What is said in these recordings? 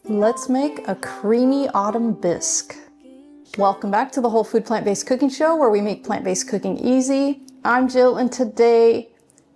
Let's make a creamy autumn bisque. Welcome back to the Whole Food Plant-Based Cooking Show, where we make plant-based cooking easy. I'm Jill, and today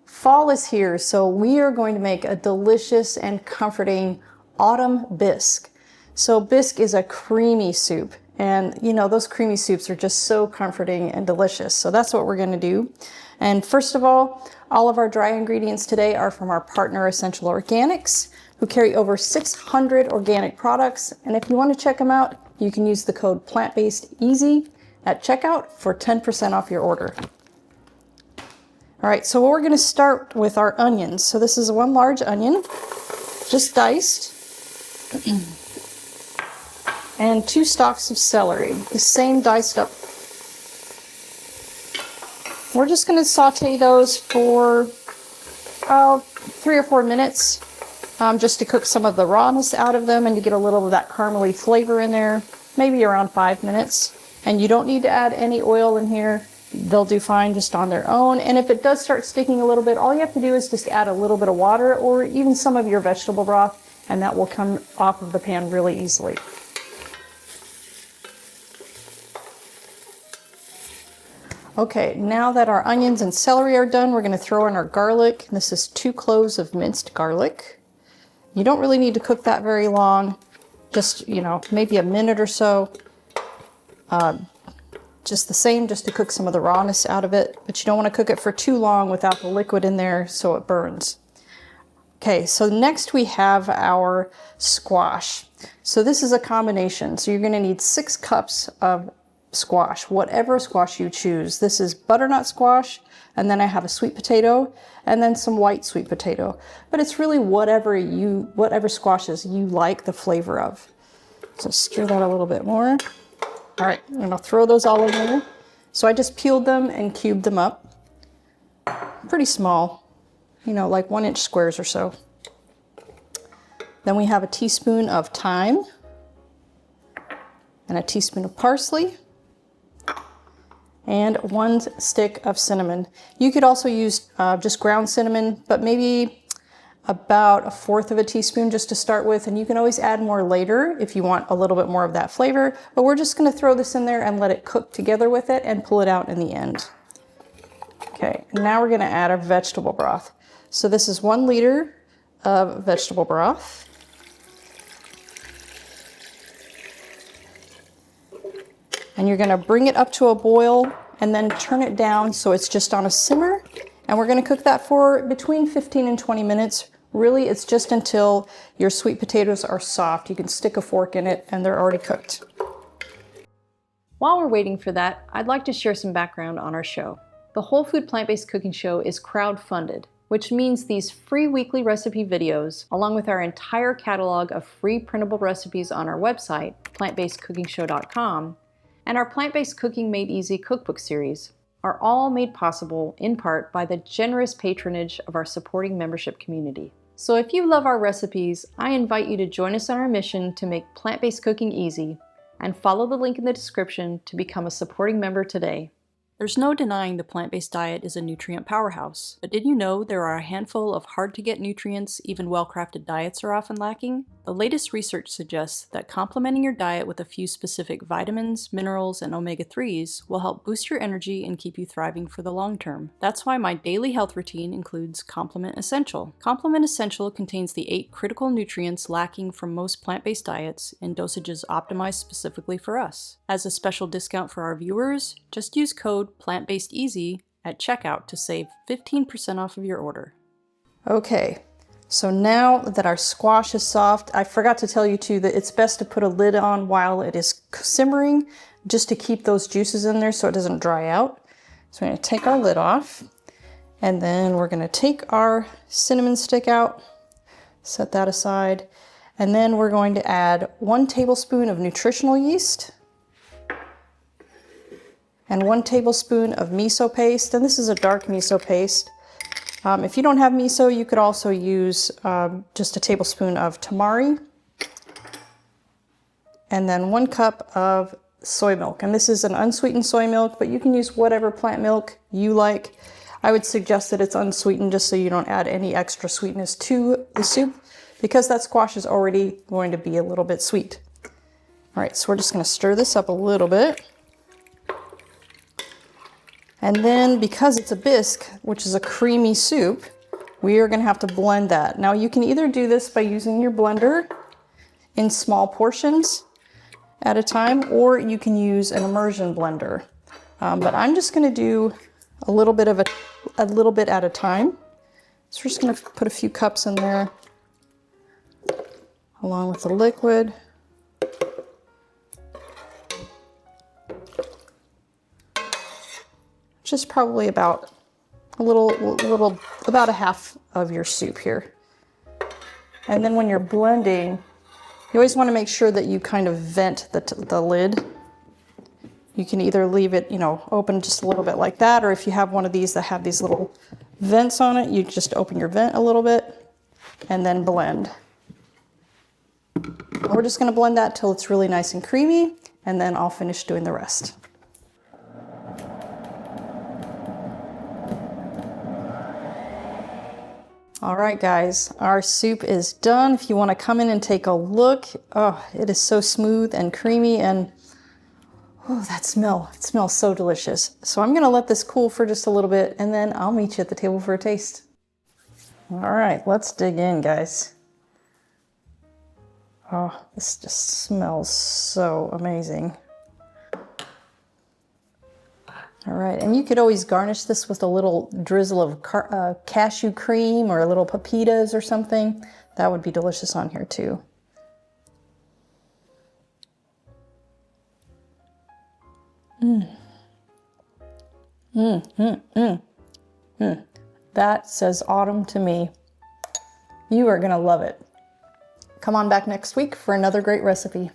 fall is here, so we are going to make a delicious and comforting autumn bisque. So bisque is a creamy soup, and you know, those creamy soups are just so comforting and delicious. So that's what we're going to do. And first of all of our dry ingredients today are from our partner Essential Organics, who carry over 600 organic products. And if you want to check them out, you can use the code PLANTBASEDEASY at checkout for 10% off your order. All right, so we're going to start with our onions. So this is one large onion, just diced, and 2 stalks of celery, the same diced up. We're just going to saute those for 3 or 4 minutes. Just to cook some of the rawness out of them and to get a little of that caramely flavor in there, maybe around 5 minutes. And you don't need to add any oil in here. They'll do fine just on their own. And if it does start sticking a little bit, all you have to do is just add a little bit of water or even some of your vegetable broth, and that will come off of the pan really easily. Okay, now that our onions and celery are done, we're going to throw in our garlic. This is 2 cloves of minced garlic. You don't really need to cook that very long, just, you know, maybe a minute or so. Just the same, just to cook some of the rawness out of it, but you don't want to cook it for too long without the liquid in there so it burns. Okay, so next we have our squash. So this is a combination. So you're going to need 6 cups of squash, whatever squash you choose. This is butternut squash, and then I have a sweet potato, and then some white sweet potato. But it's really whatever squashes you like the flavor of. So stir that a little bit more. All right, and I'll throw those all in there. So I just peeled them and cubed them up. Pretty small, you know, like 1-inch squares or so. Then we have a teaspoon of thyme and a teaspoon of parsley, and 1 stick of cinnamon. You could also use just ground cinnamon, but maybe about 1/4 of a teaspoon just to start with, and you can always add more later if you want a little bit more of that flavor, but we're just going to throw this in there and let it cook together with it and pull it out in the end. Okay, now we're going to add our vegetable broth. So this is 1 liter of vegetable broth. And you're going to bring it up to a boil and then turn it down so it's just on a simmer. And we're going to cook that for between 15 and 20 minutes. Really, it's just until your sweet potatoes are soft. You can stick a fork in it and they're already cooked. While we're waiting for that, I'd like to share some background on our show. The Whole Food Plant-Based Cooking Show is crowd-funded, which means these free weekly recipe videos, along with our entire catalog of free printable recipes on our website, plantbasedcookingshow.com, and our Plant-Based Cooking Made Easy cookbook series are all made possible in part by the generous patronage of our supporting membership community. So if you love our recipes, I invite you to join us on our mission to make plant-based cooking easy, and follow the link in the description to become a supporting member today. There's no denying the plant-based diet is a nutrient powerhouse, but did you know there are a handful of hard-to-get nutrients even well-crafted diets are often lacking? The latest research suggests that complementing your diet with a few specific vitamins, minerals, and omega-3s will help boost your energy and keep you thriving for the long term. That's why my daily health routine includes Complement Essential. Complement Essential contains the 8 critical nutrients lacking from most plant-based diets in dosages optimized specifically for us. As a special discount for our viewers, just use code PLANTBASEDEASY at checkout to save 15% off of your order. Okay, so now that our squash is soft, I forgot to tell you too that it's best to put a lid on while it is simmering, just to keep those juices in there so it doesn't dry out. So we're going to take our lid off, and then we're going to take our cinnamon stick out, set that aside, and then we're going to add 1 tablespoon of nutritional yeast, and 1 tablespoon of miso paste, and this is a dark miso paste. If you don't have miso, you could also use just a tablespoon of tamari, and then 1 cup of soy milk. And this is an unsweetened soy milk, but you can use whatever plant milk you like. I would suggest that it's unsweetened just so you don't add any extra sweetness to the soup. because that squash is already going to be a little bit sweet. All right, so we're just gonna stir this up a little bit. And then because it's a bisque, which is a creamy soup, we are gonna have to blend that. Now you can either do this by using your blender in small portions at a time, or you can use an immersion blender. But I'm just gonna do a little bit at a time. So we're just gonna put a few cups in there along with the liquid. Just probably about about a half of your soup here. And then when you're blending, you always want to make sure that you kind of vent the lid. You can either leave it, you know, open just a little bit like that, or if you have one of these that have these little vents on it, you just open your vent a little bit and then blend. We're just going to blend that till it's really nice and creamy, and then I'll finish doing the rest. All right, guys, our soup is done. If you want to come in and take a look, oh, it is so smooth and creamy, and oh, it smells so delicious. So I'm gonna let this cool for just a little bit, and then I'll meet you at the table for a taste. All right, let's dig in, guys. Oh, this just smells so amazing. All right, and you could always garnish this with a little drizzle of cashew cream or a little pepitas or something. That would be delicious on here too. That says autumn to me. You are gonna love it. Come on back next week for another great recipe.